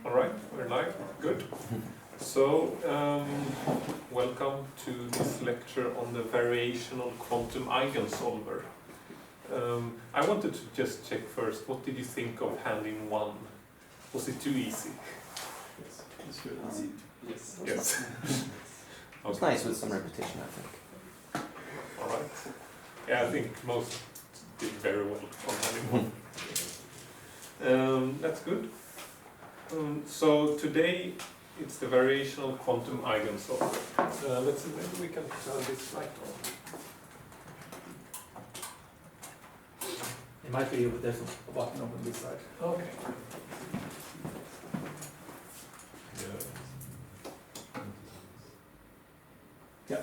All right, we're live. Good. So, welcome to this lecture on the variational quantum eigensolver. I wanted to just check first, what did you think of handing one? Was it too easy? Yes, it's really easy. Yes. Yes. It was nice with some repetition, I think. All right. Yeah, I think most did very well on handing one. That's good. So today it's the variational quantum eigensolver. Let's see, maybe we can turn this light on. It might be, but there's a button on this side. Okay. Yeah.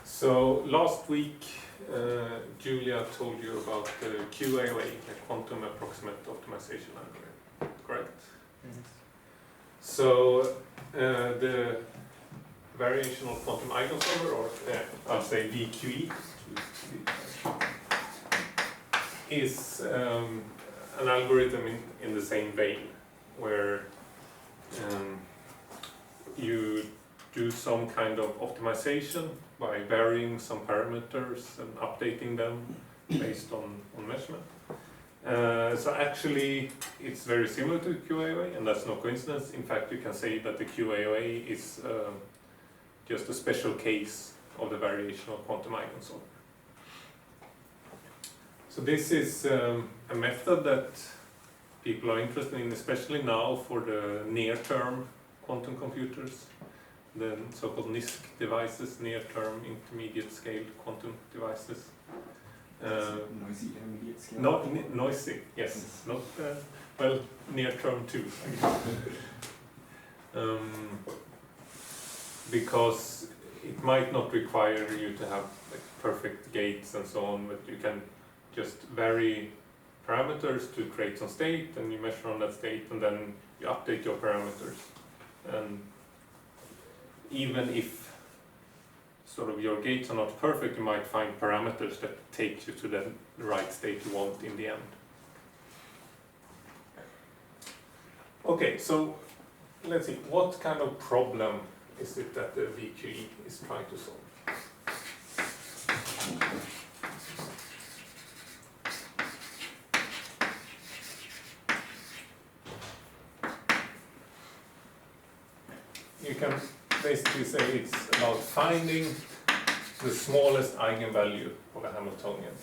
So last week, Julia told you about the QAOA, the Quantum Approximate Optimization Algorithm, correct? Mm-hmm. So the variational quantum eigensolver, or I'll say WACQT, is an algorithm in the same vein, where you do some kind of optimization by varying some parameters and updating them based on measurement. So actually it's very similar to QAOA, and that's no coincidence. In fact, you can say that the QAOA is just a special case of the variational quantum eigensolver. So this is a method that people are interested in, especially now for the near-term quantum computers, the so-called NISQ devices, near-term intermediate-scale quantum devices. Noisy intermediate scale. Not noisy, yes. Not well, near-term too. Because it might not require you to have like perfect gates and so on, but you can just vary parameters to create some state, and you measure on that state, and then you update your parameters. And even if sort of your gates are not perfect, you might find parameters that take you to the right state you want in the end. Okay, so let's see, what kind of problem is it that the WACQT is trying to solve? You can basically say it's about finding the smallest eigenvalue of a Hamiltonian.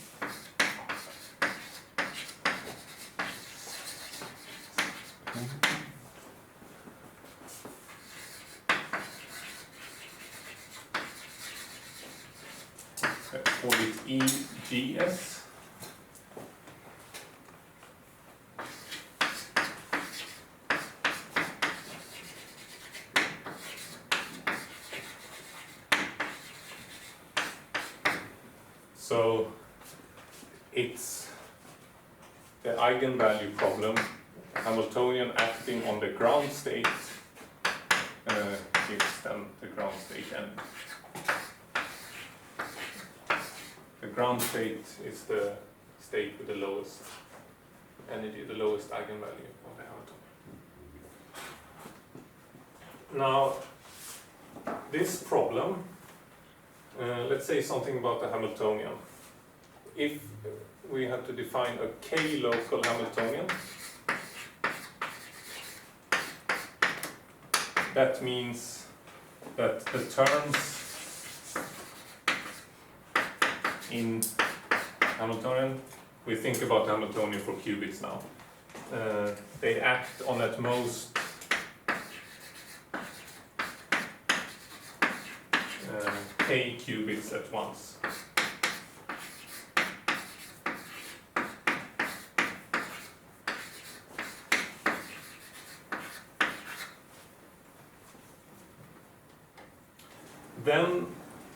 Call it EGS. So it's the eigenvalue problem, Hamiltonian acting on the ground state gives them the ground state n. The ground state is the state with the lowest energy, the lowest eigenvalue of the Hamiltonian. Now, this problem, let's say something about the Hamiltonian. If we have to define a k-local Hamiltonian, that means that the terms in Hamiltonian, we think about Hamiltonian for qubits now. They act on at most k qubits at once. Then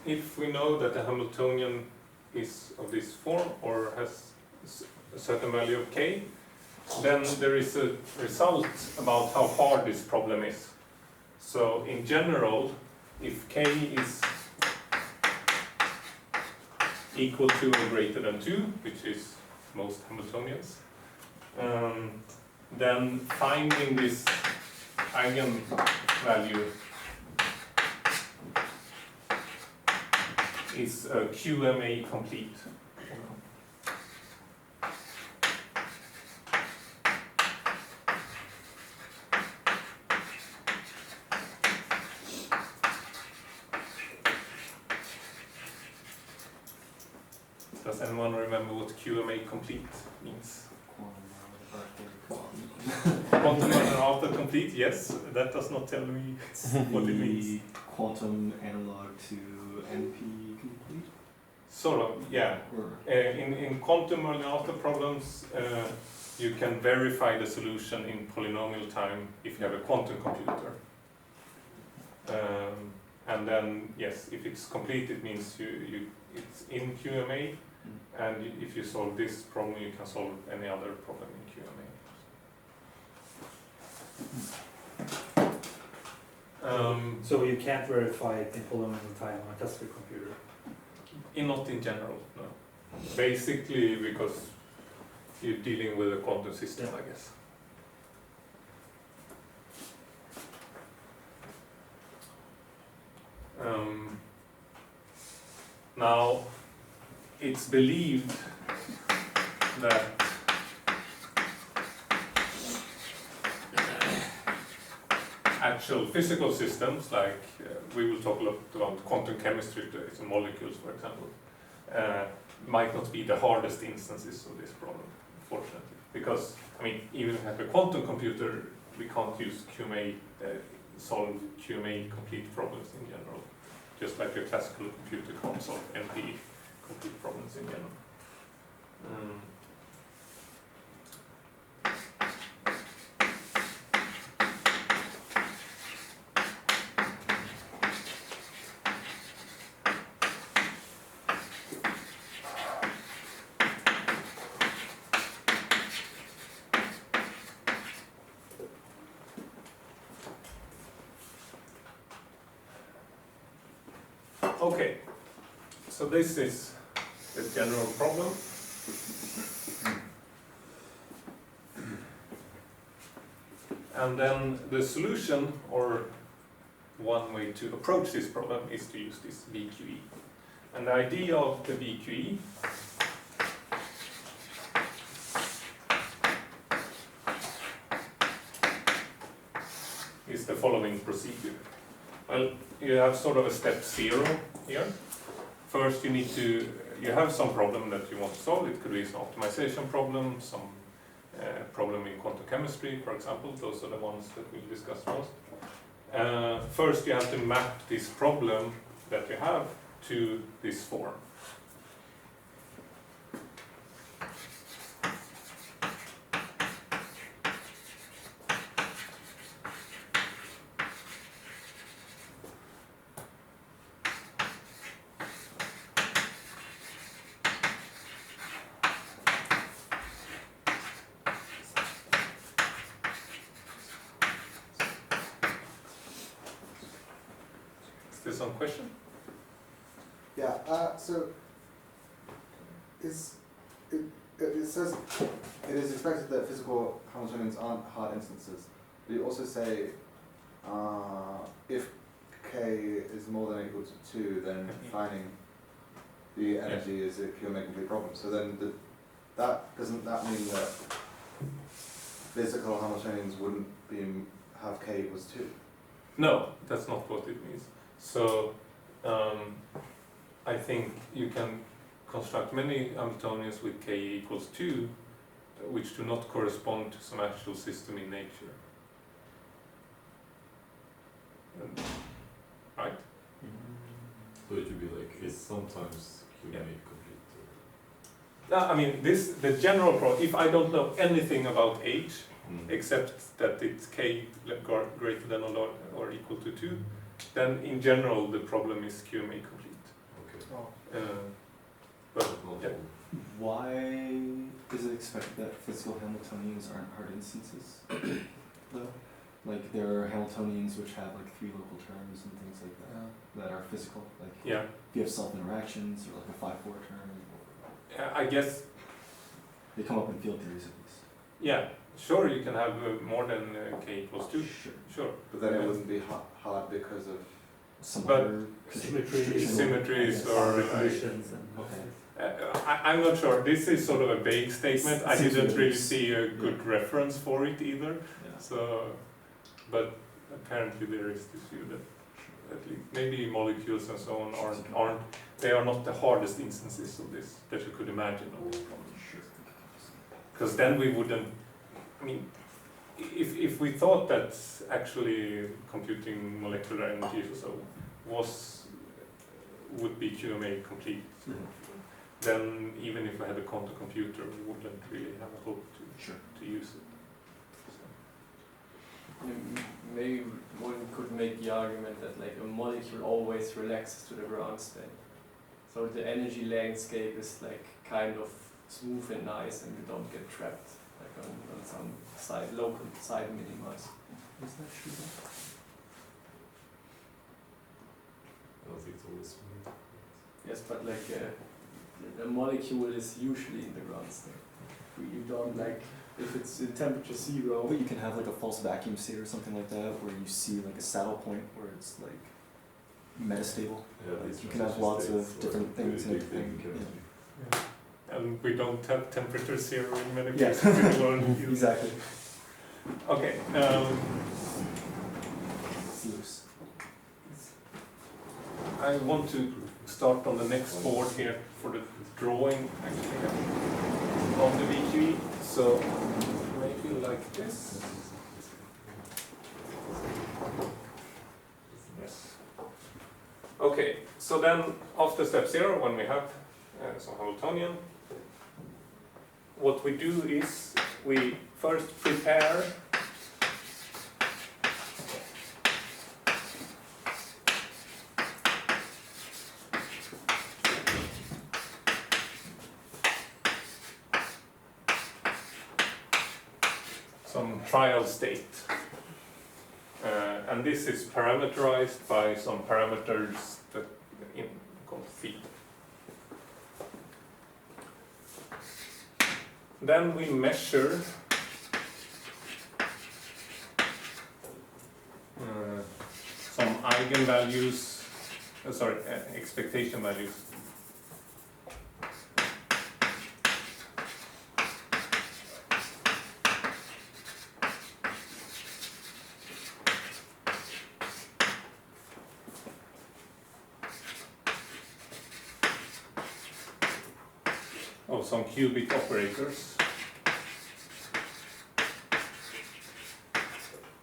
if we know that the Hamiltonian is of this form or has a certain value of k, then there is a result about how hard this problem is. So in general, if k is equal to or greater than 2, which is most Hamiltonians, then finding this eigenvalue is a QMA complete. Does anyone remember what QMA complete means? Quantum autocomplete, yes. That does not tell me what it means. Quantum analog to NP complete? Sort of, yeah. In quantum early alpha problems, you can verify the solution in polynomial time if you have a quantum computer. And then, yes, if it's complete, it means it's in QMA. And if you solve this problem, you can solve any other problem in QMA. So you can't verify it in polynomial time on a cluster computer? Not in general, no. Basically because you're dealing with a quantum system, I guess. Now, it's believed that actual physical systems, like we will talk a lot about quantum chemistry, so molecules, for example, might not be the hardest instances of this problem, unfortunately. Because, I mean, even if we have a quantum computer, we can't use QMA, solve QMA complete problems in general. Just like a classical computer can't solve NP complete problems in general. Okay, so this is the general problem. And then the solution, or one way to approach this problem, is to use this WACQT. And the idea of the WACQT is the following procedure. Well, you have sort of a step 0 here. First, you have some problem that you want to solve. It could be some optimization problem, some problem in quantum chemistry, for example. Those are the ones that we'll discuss most. First, you have to map this problem that you have to this form. Is there some question? Yeah, so it says it is expected that physical Hamiltonians aren't hard instances, but you also say if k is more than or equal to 2, then finding the energy is a QMA complete problem. So then doesn't that mean that physical Hamiltonians wouldn't have k equals 2? No, that's not what it means. So I think you can construct many Hamiltonians with k equals 2, which do not correspond to some actual system in nature. Right? So it would be like, it's sometimes QMA complete. No, I mean, the general problem, if I don't know anything about h, except that it's k greater than or equal to 2, then in general the problem is QMA complete. But Not yeah. all. Why is it expected that physical Hamiltonians aren't hard instances, though? Like, there are Hamiltonians which have like 3 local terms and things like that are physical. Like, Yeah, if you have self-interactions or like a 5-4 term, I guess, they come up in field theories at least. yeah, sure, you can have more than k equals 2, Sure. sure. But then it wouldn't be hard because of Some But other Symmetries or conditions and. Okay. I'm not sure. This is sort of a vague statement. I Seems didn't really loose. see a good reference for it either. Yeah. So, but apparently there is this view that at least maybe molecules and so on aren't they are not the hardest instances of this that you could imagine of this problem. Because then we wouldn't. I mean, if we thought that actually computing molecular energies or so would be QMA complete, then even if we had a quantum computer, we wouldn't really have a hope to use it. Maybe one could make the argument that like a molecule always relaxes to the ground state. So the energy landscape is like kind of smooth and nice, and you don't get trapped like on some local side minimas. Is that true? I don't think it's always smooth. Yes, but like the molecule is usually in the ground state. You don't like if it's in temperature 0. But you can have like a false vacuum state or something like that, where you see like a saddle point where it's like metastable. Yeah, Like, these you can have transition lots states of are different things really and big everything. in chemistry. And we don't have temperature 0 in many Yeah. places in the world. either. Exactly. Okay. It's loose. I want to start on the next board here for the drawing actually of the WACQT. So maybe like this. Yes. Okay, so then after step 0, when we have some Hamiltonian, what we do is we first prepare some trial state. And this is parameterized by some parameters that called phi. Then we measure some eigenvalues, expectation values. Of some cubic operators.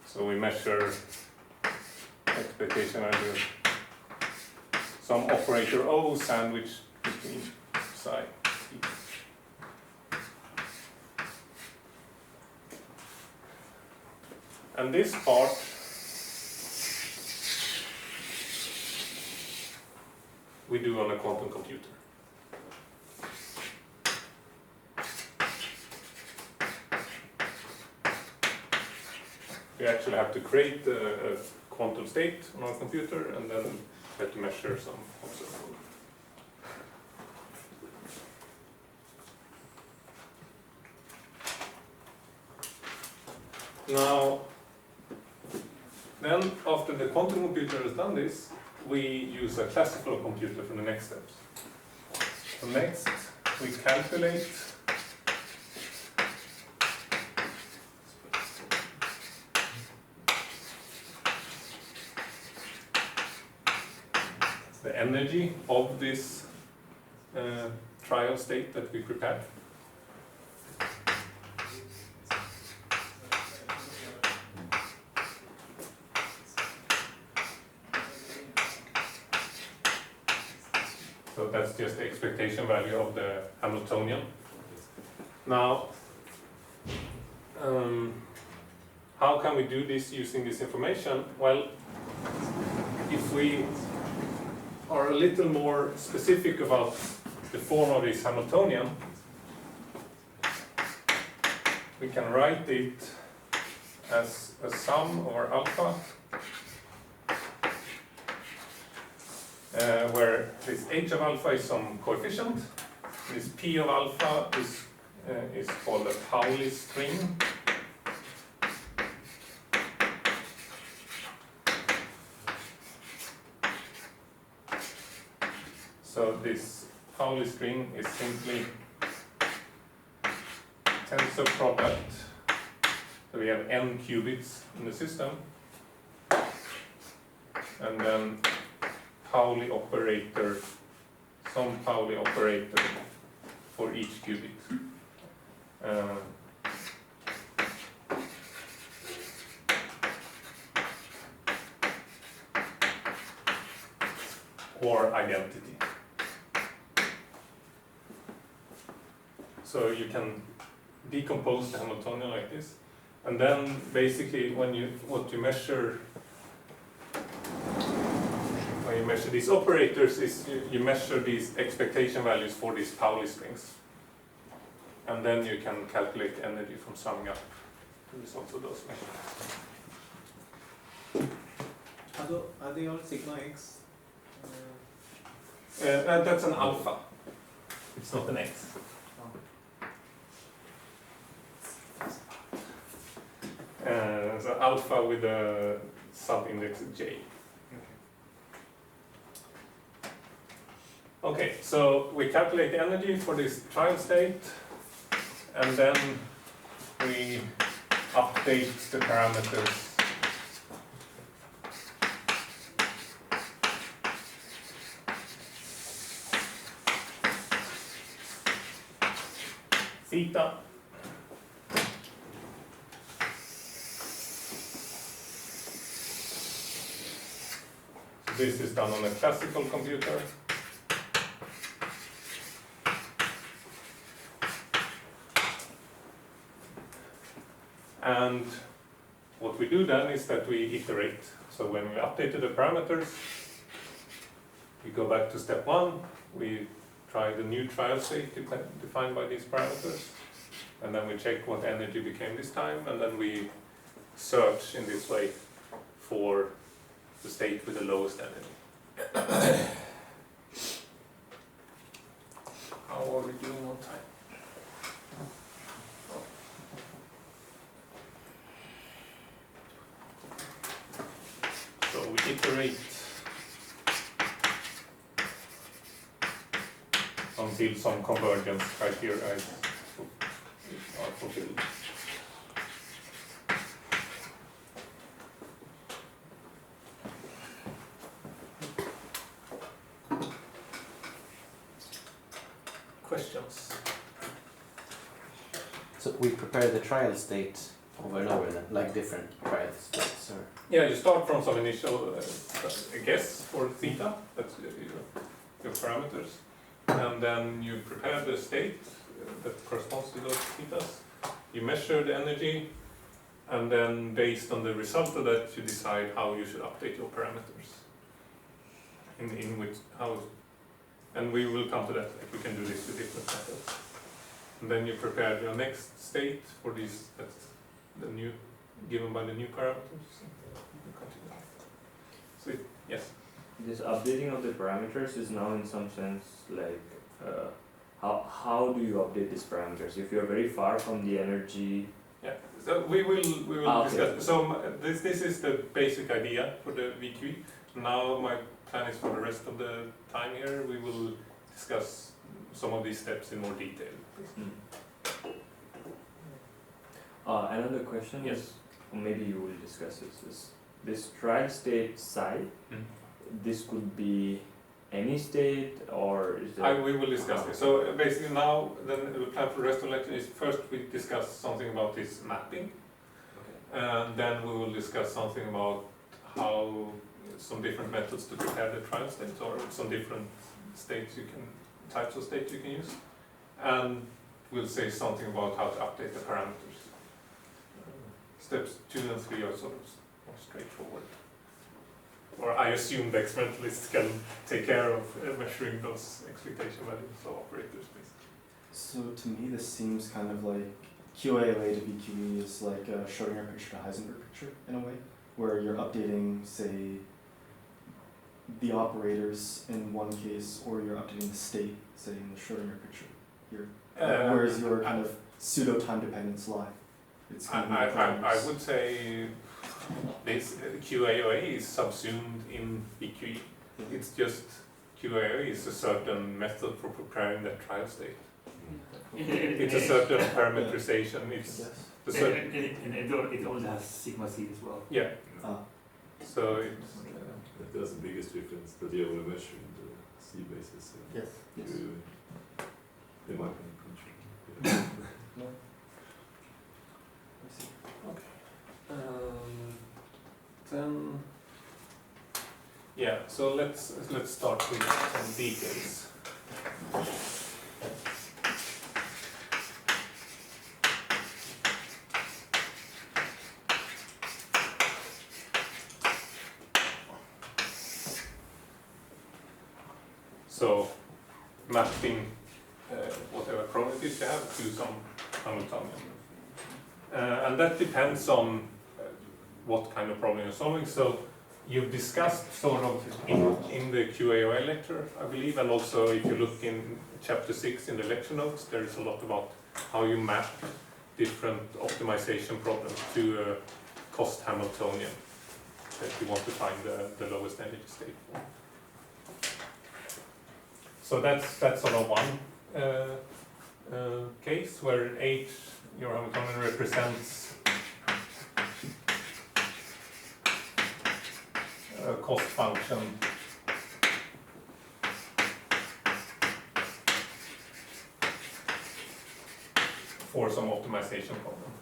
So we measure expectation value, some operator O sandwiched between psi. And this part we do on a quantum computer. We actually have to create a quantum state on our computer and then we have to measure some observable. Now, then after the quantum computer has done this, we use a classical computer for the next steps. So next, we calculate the energy of this trial state that we prepared. So that's just the expectation value of the Hamiltonian. Now, how can we do this using this information? Well, if we are a little more specific about the form of this Hamiltonian, we can write it as a sum over alpha, where this h of alpha is some coefficient. This p of alpha is called a Pauli string. So this Pauli string is simply tensor product. So we have n qubits in the system, and then Pauli operator, some Pauli operator for each qubit. Or identity. So you can decompose the Hamiltonian like this, and then basically when you measure these operators is you measure these expectation values for these Pauli strings, and then you can calculate the energy from summing up the results of those measures. Are they all sigma x? That's an alpha. It's not an x. So alpha with a subindex j. Okay, so we calculate the energy for this trial state, and then we update the parameters. Theta. This is done on a classical computer. And what we do then is that we iterate. So when we updated the parameters, we go back to step 1, we try the new trial state defined by these parameters, and then we check what energy became this time, and then we search in this way for the state with the lowest energy. How are we doing on time? So we iterate until some convergence criteria are fulfilled. Questions? So we prepare the trial state over and over then, like different trial states, or? Yeah, you start from some initial guess for theta, that's your parameters, and then you prepare the state that corresponds to those thetas. You measure the energy, and then based on the result of that, you decide how you should update your parameters. In which how, and we will come to that. Like we can do this with different methods. And then you prepare your next state for these. That's the new given by the new parameters. So yes. This updating of the parameters is now in some sense like how do you update these parameters if you are very far from the energy? Yeah. So we will discuss. So this is the basic idea for the WACQT. Now my plan is for the rest of the time here we will discuss some of these steps in more detail. Another question Yes. is, or maybe you will discuss this trial state psi. This could be any state, or is it? We will discuss this. So basically now, then the plan for the rest of the lecture is first we discuss something about this mapping, and then we will discuss something about how some different methods to prepare the trial states, or some different states types of states you can use, and we'll say something about how to update the parameters. Steps 2 and 3 are sort of more straightforward. or I assume the experimentalists can take care of measuring those expectation values of operators, basically. So to me, this seems kind of like QAOA to VQE is like a Schrodinger picture to Heisenberg picture in a way, where you're updating, say, the operators in one case, or you're updating the state, say, in the Schrodinger picture here. Whereas your kind of pseudo time dependence lie. It's kind of I would say this QAOA is subsumed in VQE. It's just QAOA is a certain method for preparing that trial state. It's a certain parameterization. It's a certain, And it only has sigma c as well. yeah. Ah. So it's That's the biggest difference that you will measure in the C basis. Yes. They might be control. No. I see. then yeah. So let's start with some details. So mapping whatever probabilities you have to some Hamiltonian. And that depends on what kind of problem you're solving. So you've discussed sort of in the QAOA lecture, I believe, and also if you look in chapter 6 in the lecture notes, there is a lot about how you map different optimization problems to a cost Hamiltonian that you want to find the lowest energy state for. So that's sort of one case where H, your Hamiltonian, represents a cost function for some optimization problem.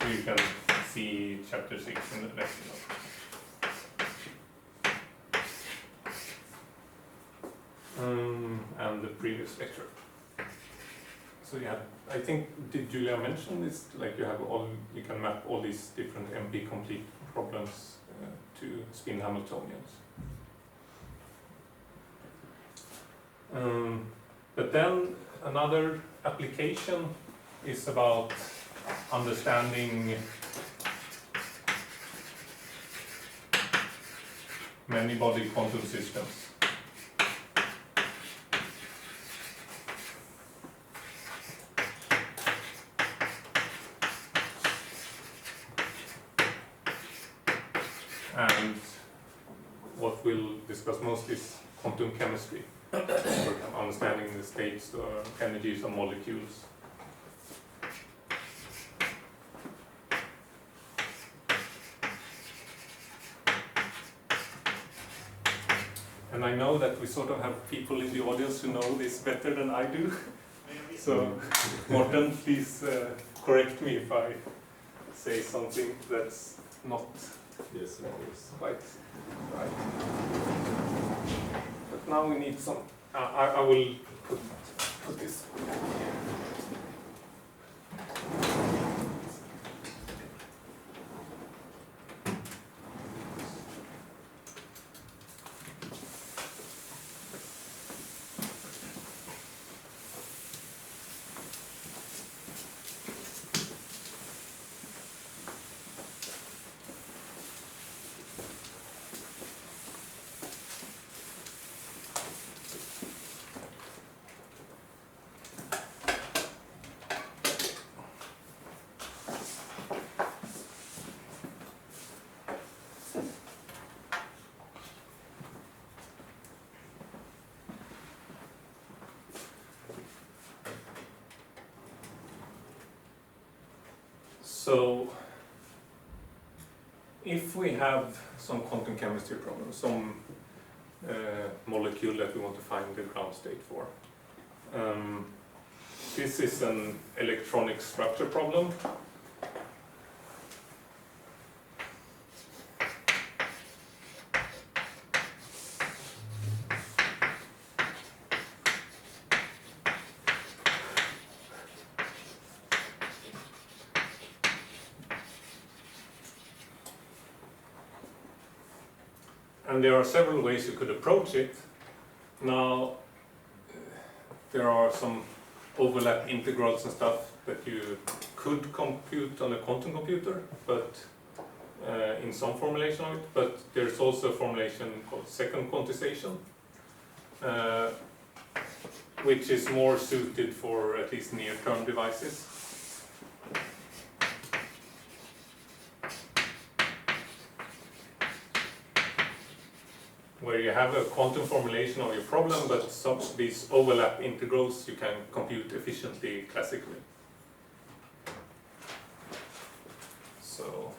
So you can see chapter 6 in the lecture notes. And the previous lecture. So yeah, I think, did Julia mention this? Like you can map all these different MP complete problems to spin Hamiltonians. But then another application is about understanding many-body quantum systems. And what we'll discuss most is quantum chemistry, understanding the states or energies of molecules. And I know that we sort of have people in the audience who know this better than I do. So, Morten, please correct me if I say something that's not Yes, of course. quite right. But now we need some. I will put this. So, if we have some quantum chemistry problem, some molecule that we want to find the ground state for, this is an electronic structure problem. And there are several ways you could approach it. Now, there are some overlap integrals and stuff that you could compute on a quantum computer, but in some formulation of it. But there's also a formulation called second quantization, which is more suited for at least near-term devices. Where you have a quantum formulation of your problem, but some of these overlap integrals you can compute efficiently classically. So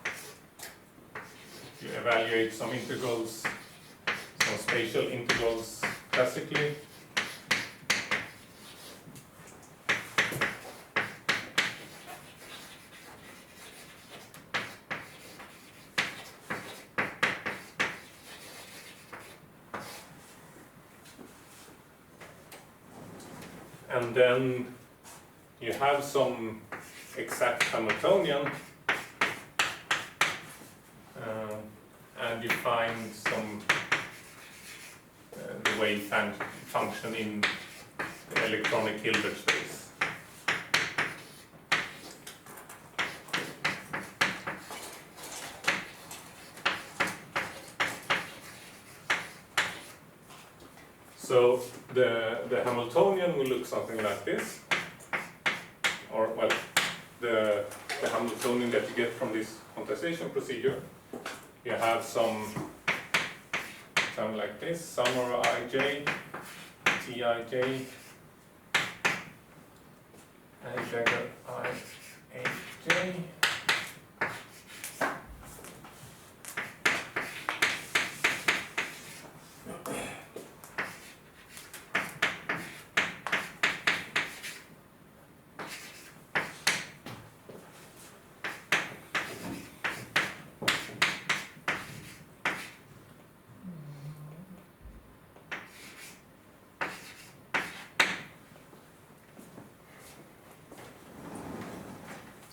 you evaluate some integrals, some spatial integrals classically. And then you have some exact Hamiltonian, and you find some the wave function in the electronic Hilbert space. So the Hamiltonian will look something like this, or well, the Hamiltonian that you get from this quantization procedure. You have something like this, summary ij, tij, and dagger ij.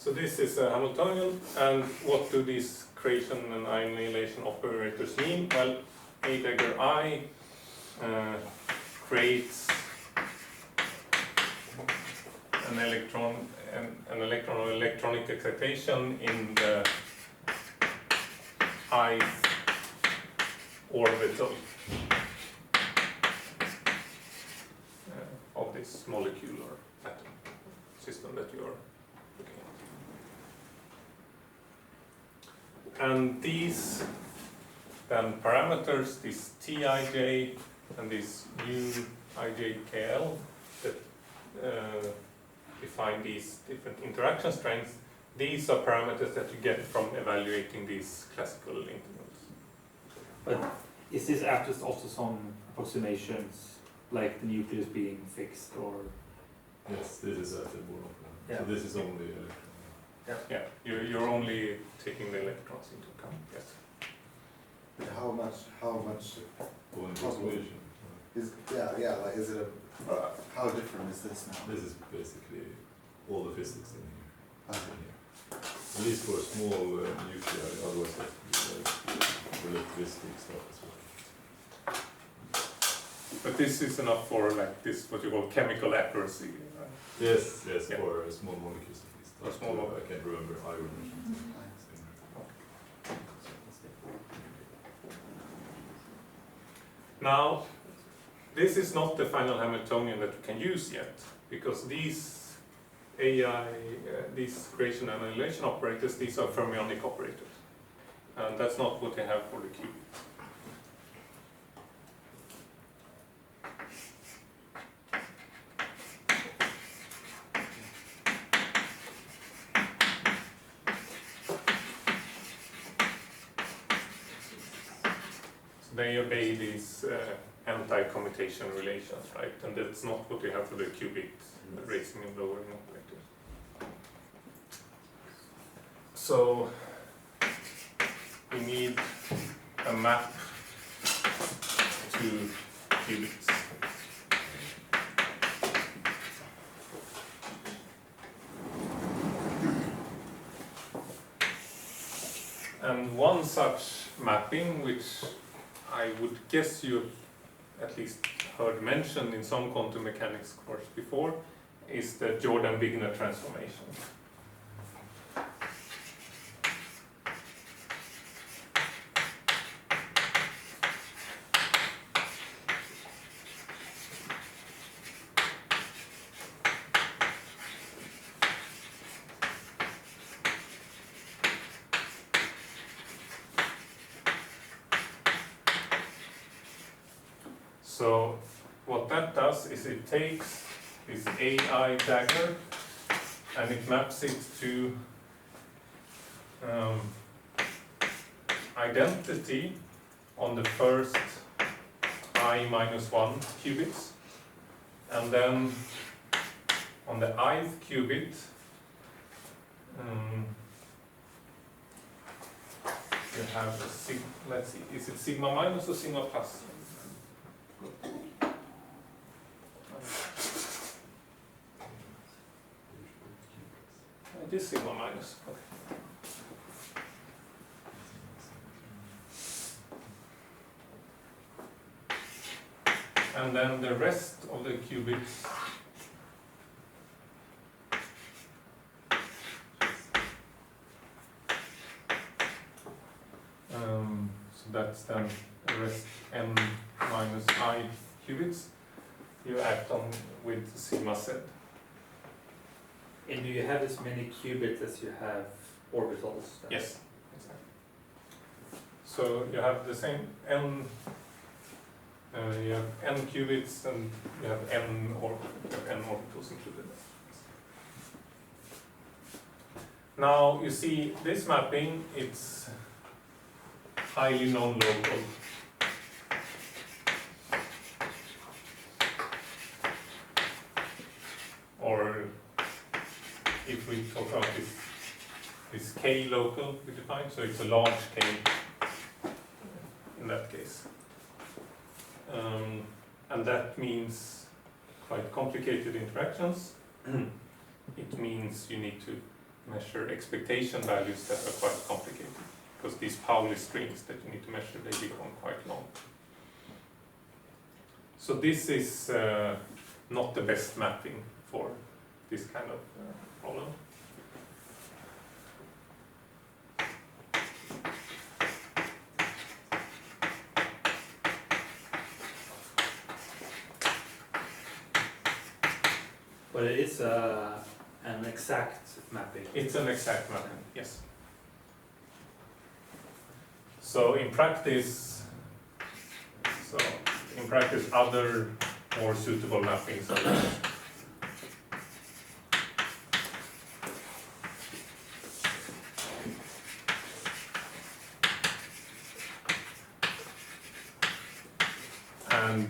So this is a Hamiltonian, and what do these creation and annihilation operators mean? Well, A dagger I creates an electron or electronic excitation in the ith orbital of this molecular atom system that you are looking at. And these then parameters, this Tij and this Uijkl that define these different interaction strengths, these are parameters that you get from evaluating these classical integrals. But is this after also some approximations, like the nucleus being fixed, or? Yes, this is at the bottom. Yeah. So this is only electron. Yeah, you're only taking the electrons into account, yes. How much Going Possible. equation. is, like, is it how different is this now? This is basically all the physics in here. Okay. At least for a small nuclei, otherwise that would be like relativistic stuff as well. But this is enough for like this, what you call chemical accuracy, right? Yes, Yeah. for small molecules at least. For small molecules. I can't remember iron or something. Now, this is not the final Hamiltonian that you can use yet, because these these creation and annihilation operators, these are fermionic operators, and that's not what they have for the qubit. They obey these anti-commutation relations, right? And that's not what you have for the qubit raising and lowering operators. So we need a map to qubits. And one such mapping, which I would guess you at least heard mentioned in some quantum mechanics course before, is the Jordan-Wigner transformation. So what that does is it takes this AI dagger and it maps it to identity on the first I minus 1 qubits, and then on the ith qubit you have a let's see, is it sigma minus or sigma plus? It is sigma minus. Okay. And then the rest of the qubits so that's then the rest n minus I qubits you act on with sigma z. And do you have as many qubits as you have orbitals? Then? Yes, exactly. So you have the same n, you have n qubits and you have n orbitals included. Now you see this mapping, it's highly non-local. Or if we talk about this k local we define, so it's a large k in that case. And that means quite complicated interactions. It means you need to measure expectation values that are quite complicated, because these Pauli strings that you need to measure, they become quite long. So this is not the best mapping for this kind of problem. But it is an exact mapping. It's an exact mapping, yes. So in practice, other more suitable mappings are and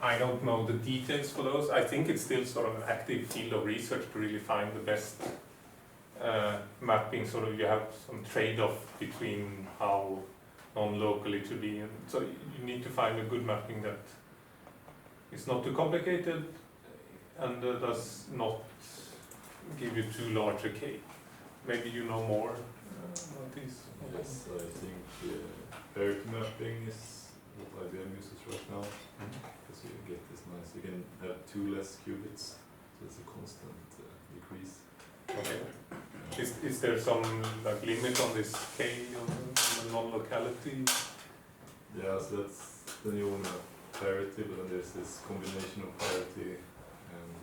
I don't know the details for those. I think it's still sort of an active field of research to really find the best mapping. Sort of you have some trade-off between how non-local it should be, and so you need to find a good mapping that is not too complicated and does not give you too large a k. Maybe you know more about these. Yes, I think parity mapping is what IBM uses right now. Because you get this nice, you can have 2 less qubits, so it's a constant decrease. Okay. Is there some like limit on this k on the non-locality? Yeah, so that's then you want a parity, but then there's this combination of parity and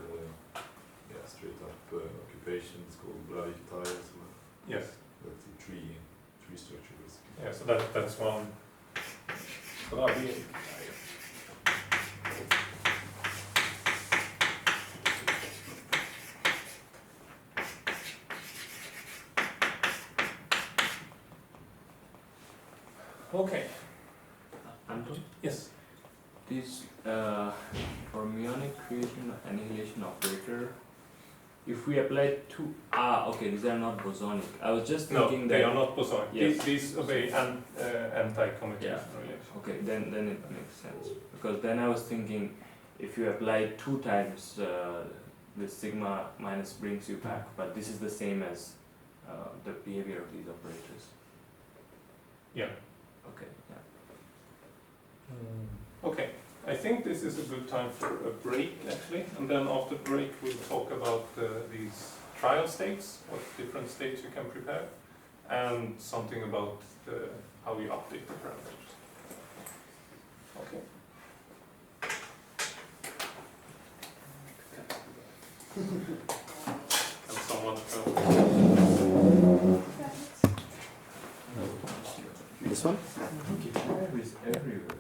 yeah, straight up occupation. It's called WACQT as well. Yes. That's a tree structure basically. Yeah, so that's one. So that'll be okay. Anton? Yes. This fermionic creation annihilation operator, if we apply two, okay, these are not bosonic. I was just thinking No, that. they are not bosonic. Yes. These obey anti-commutation Yeah. relation. Okay, then it makes sense. Because then I was thinking, if you apply 2 times, the sigma minus brings you back, but this is the same as the behavior of these operators. Yeah. Okay, yeah. Okay, I think this is a good time for a break actually, and then after the break we'll talk about these trial states, what different states you can prepare, and something about how you update the parameters. Okay. Can someone This one? There is everywhere.